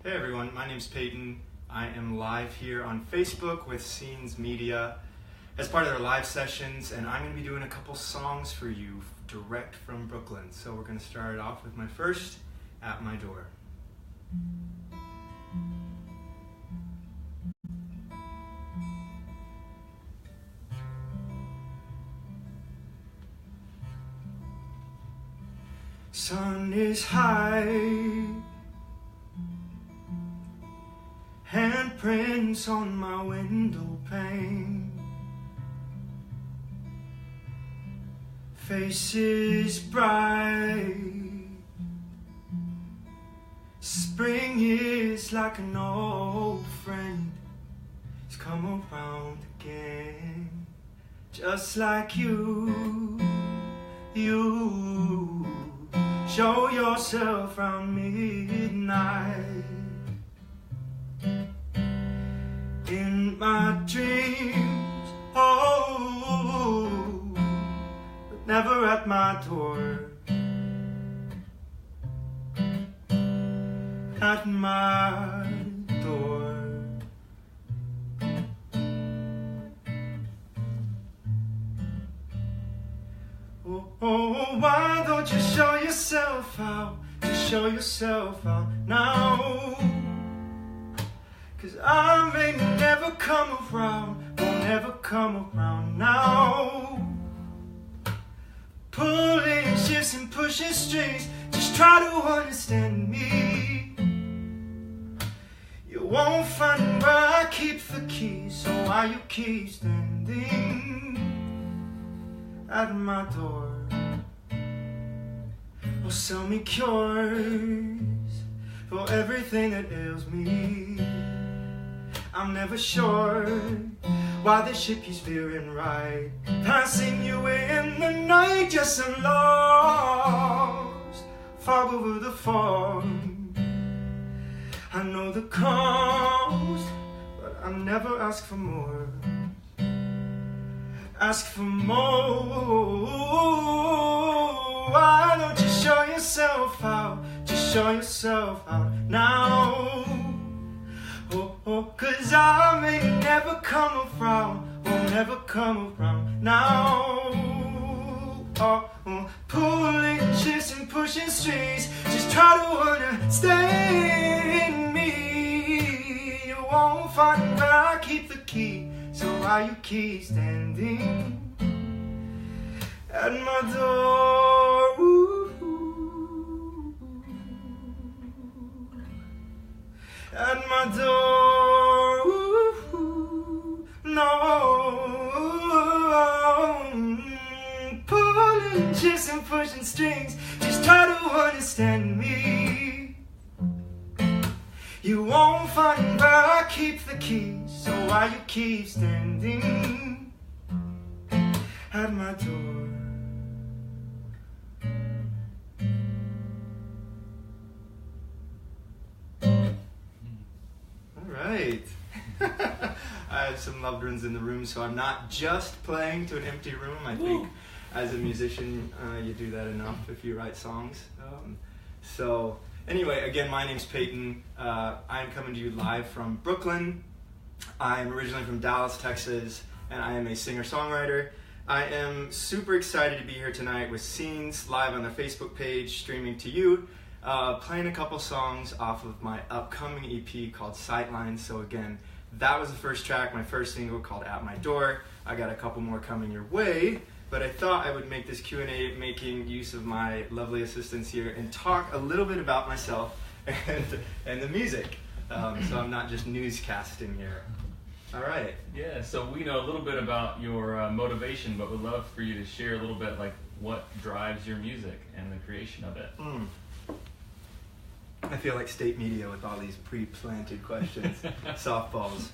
Hey everyone, my name's Payton. I am live here on Facebook with Scenes Media as part of their live sessions, and I'm going to be doing a couple songs for you direct from Brooklyn. So we're going to start it off with my first, At My Door. Sun is high, handprints on my window pane, faces bright, spring is like an old friend, it's come around again, just like you show yourself around midnight. In my dreams, oh, but never at my door. At my door. Oh, why don't you show yourself out? Just show yourself out now. 'Cause I may never come around, won't ever come around now. Pulling shifts and pushing strings, just try to understand me. You won't find where I keep the keys, so why you keep standing at my door? Or sell me cures for everything that ails me. I'm never sure why the ship keeps veering right, passing you in the night, just so lost, fog over the fog. I know the cost, but I never ask for more. Ask for more. Why don't you show yourself out? Just show yourself out now. Oh, 'cause I may never come around, won't ever come around now. Pulling shifts and pushing strings, just try to understand me. You won't find where I keep the key, so why you keep standing at my door? At my door, no. Pulling shifts and pushing strings, just try to understand me. You won't find where I keep the keys, so why you keep standing at my door? Right. I have some loved ones in the room, so I'm not just playing to an empty room. I think as a musician, you do that enough if you write songs. So anyway, again, my name's Payton. I'm coming to you live from Brooklyn. I'm originally from Dallas, Texas, and I am a singer-songwriter. I am super excited to be here tonight with Scenes live on their Facebook page, streaming to you. Playing a couple songs off of my upcoming EP called Sightlines. So again, that was the first track, my first single called At My Door. I got a couple more coming your way, but I thought I would make this Q&A making use of my lovely assistants here and talk a little bit about myself and the music. So I'm not just newscasting here. All right. Yeah, so we know a little bit about your motivation, but we'd love for you to share a little bit like what drives your music and the creation of it. I feel like state media with all these pre-planted questions, softballs.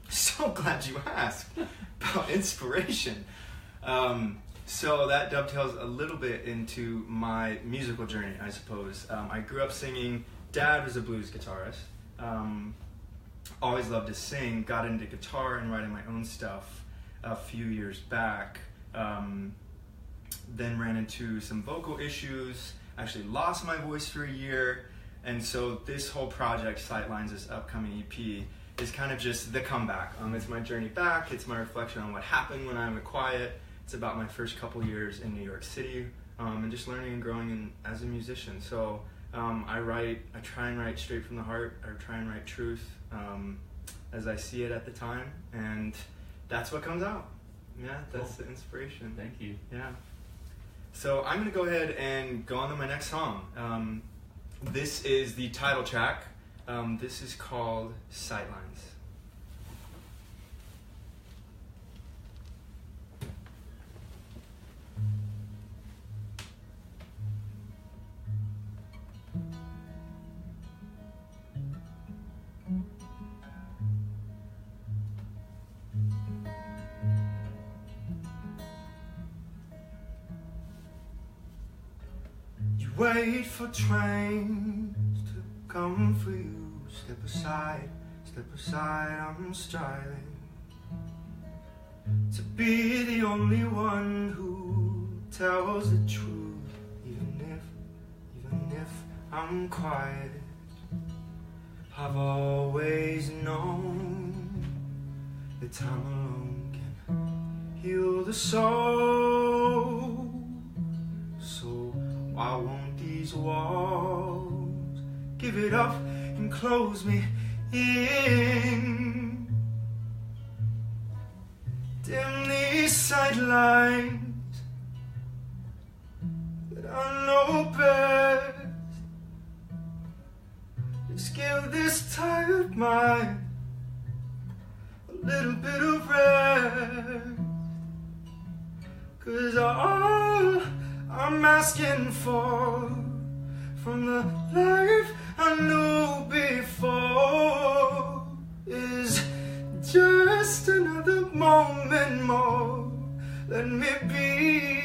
So glad you asked about inspiration. So that dovetails a little bit into my musical journey, I suppose. I grew up singing. Dad was a blues guitarist. Always loved to sing. Got into guitar and writing my own stuff a few years back. Then ran into some vocal issues. Actually lost my voice for a year. And so this whole project, Sightlines, this upcoming EP, is kind of just the comeback. It's my journey back. It's my reflection on what happened when I went quiet. It's about my first couple years in New York City, and just learning and growing as a musician. So I try and write straight from the heart. I try and write truth as I see it at the time, and that's what comes out. Yeah, that's the inspiration. Thank you. Yeah. So I'm going to go ahead and go on to my next song. This is the title track. This is called Sightlines. You wait for trains to come for you. Step aside, I'm striving to be the only one who tells the truth, even if I'm quiet. I've always known that time alone can heal the soul. So why won't these walls give it up and close me in? Dim these sightlines that I know best. Just give this tired mind a little bit of rest. 'Cause all I'm asking for from the life I knew before is just another moment more. Let me be.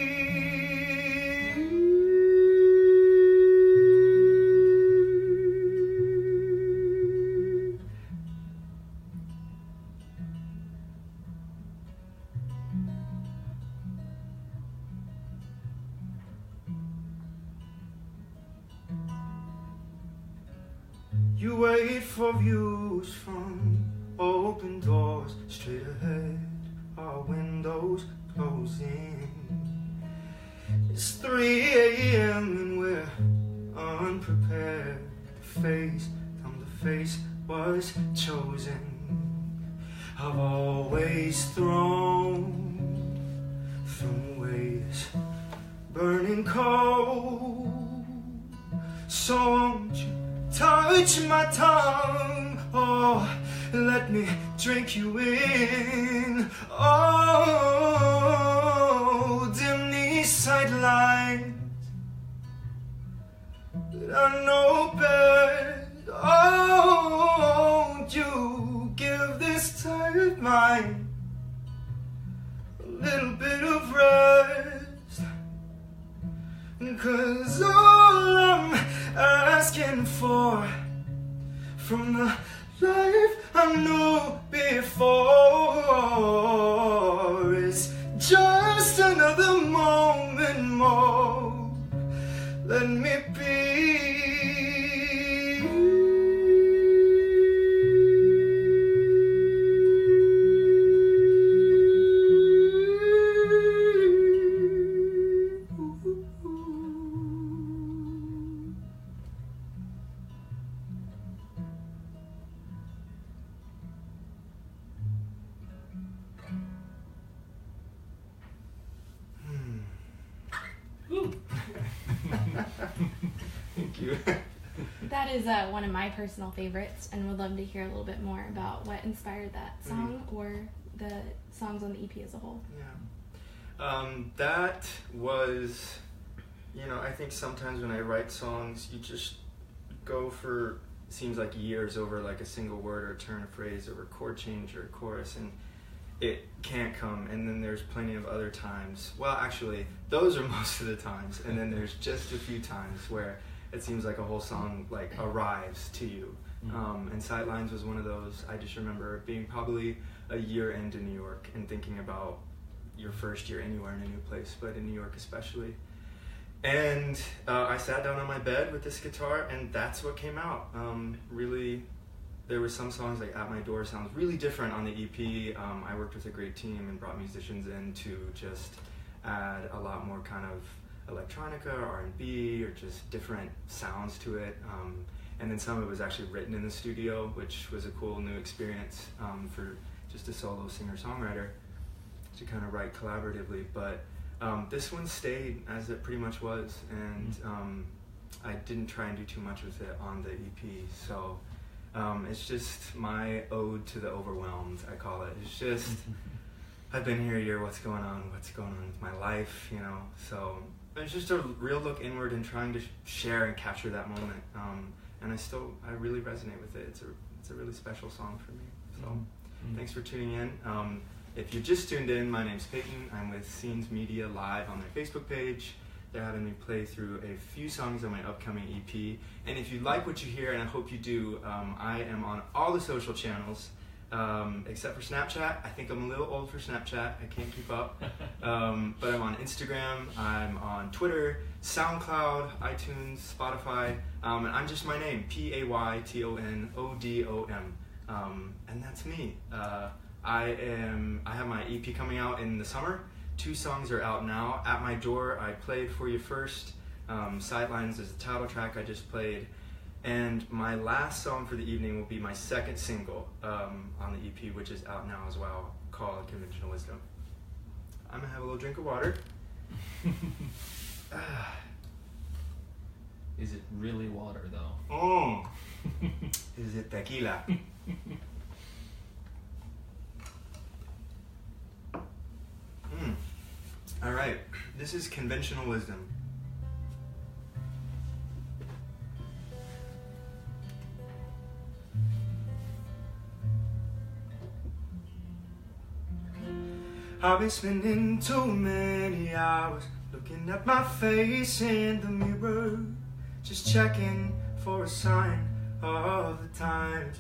You wait for views from open doors. Straight ahead, our windows closing. It's 3 a.m. and we're unprepared. The face was chosen. I've always thrown ways burning cold. So won't you touch my tongue, oh, let me drink you in. Oh, dim these sightlines that I know best. Oh, won't you give this tired mind a little bit of rest? 'Cause all I'm asking for from the life I knew before is just another moment more. Let me be. Thank you. That is one of my personal favorites, and would love to hear a little bit more about what inspired that song or the songs on the EP as a whole. Yeah. That was, I think sometimes when I write songs, you just go for, seems like years over like a single word or a turn of phrase or a chord change or a chorus, and it can't come. And then there's plenty of other times, well actually those are most of the times, and then there's just a few times where it seems like a whole song like arrives to you. And Sightlines was one of those. I just remember being probably a year into New York and thinking about your first year anywhere in a new place, but in New York especially. And I sat down on my bed with this guitar, and that's what came out. Really, there were some songs like At My Door sounds really different on the EP. I worked with a great team and brought musicians in to just add a lot more kind of electronica or R&B or just different sounds to it. And then some of it was actually written in the studio, which was a cool new experience for just a solo singer-songwriter to kind of write collaboratively. But this one stayed as it pretty much was, and I didn't try and do too much with it on the EP. So it's just my ode to the overwhelmed, I call it. It's just, I've been here a year, what's going on with my life, you know? So it's just a real look inward and trying to share and capture that moment. And I really resonate with it. It's a really special song for me. So thanks for tuning in. If you just tuned in, my name's Payton. I'm with Scenes Media Live on their Facebook page. They're having me play through a few songs on my upcoming EP. And if you like what you hear, and I hope you do, I am on all the social channels, except for Snapchat. I think I'm a little old for Snapchat. I can't keep up. But I'm on Instagram, I'm on Twitter, SoundCloud, iTunes, Spotify, and I'm just my name, Paytonodom. And that's me. I have my EP coming out in the summer. 2 songs are out now. At My Door, I played for you first. Sidelines is the title track I just played. And my last song for the evening will be my second single on the EP, which is out now as well, called Conventional Wisdom. I'm gonna have a little drink of water. Is it really water, though? Is it tequila? All right, this is Conventional Wisdom. I've been spending too many hours looking at my face in the mirror, just checking for a sign of the times.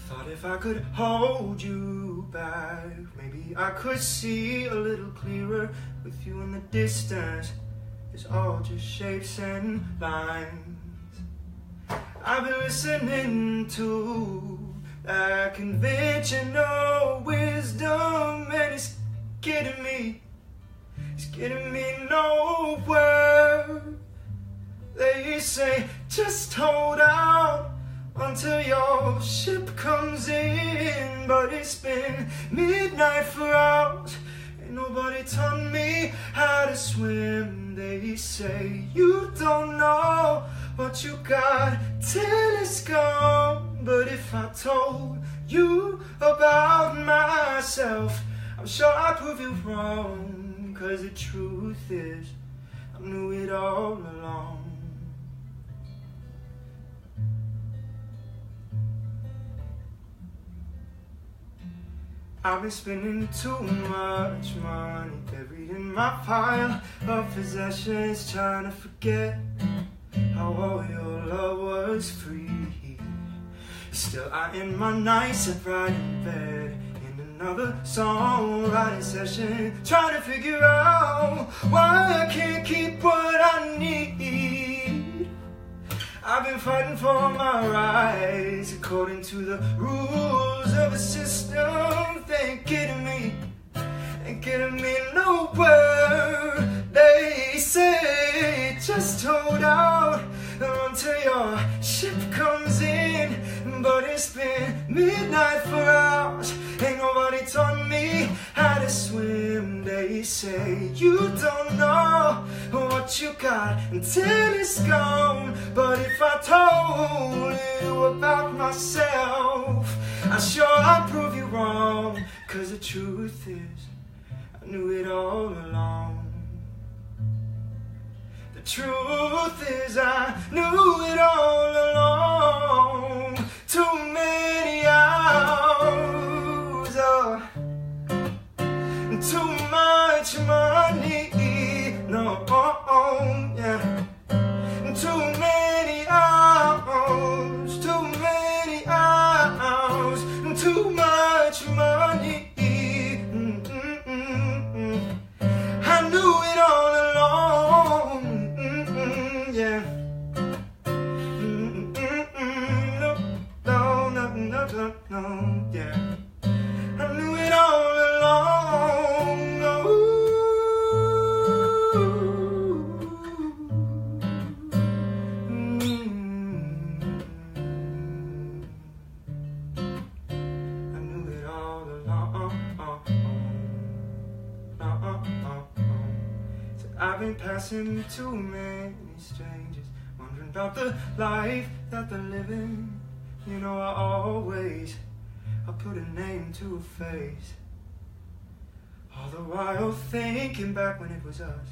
Thought if I could hold you back, maybe I could see a little clearer. With you in the distance, it's all just shapes and lines. I've been listening to that conventional wisdom, and it's getting me nowhere. They say, just hold out until your ship comes in, but it's been midnight for hours, ain't nobody taught me how to swim. They say you don't know what you got till it's gone, but if I told you about myself, I'm sure I'd prove you wrong, 'cause the truth is I knew it all along. I've been spending too much money buried in my pile of possessions, trying to forget how all your love was free. Still I in my nights up right in bed, in another songwriting session, trying to figure out why I can't keep what I need. I've been fighting for my rights according to the rules of a system. They ain't getting me nowhere. They say just hold out until your ship comes in, but it's been midnight for hours, ain't nobody taught me how to swim. They say you don't know what you got until it's gone, but if I told you about myself, I'm sure I'd prove you wrong, 'cause the truth is I knew it all along. The truth is I knew it all along. Too many hours, too much money, no, yeah. Too many hours, too much money. I knew it all along. been passing too many strangers, wondering about the life that they're living. You know I put a name to a face, all the while thinking back when it was us,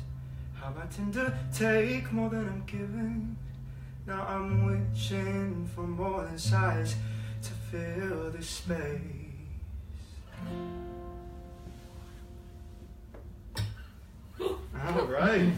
how I tend to take more than I'm giving. Now I'm wishing for more than size to fill this space. All right.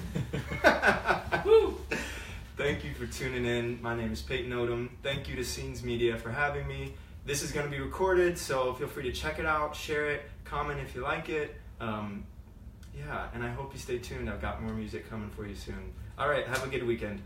Thank you for tuning in. My name is Payton Odom. Thank you to Scenes Media for having me. This is going to be recorded, so feel free to check it out, share it, comment if you like it. Yeah, and I hope you stay tuned. I've got more music coming for you soon. All right, have a good weekend.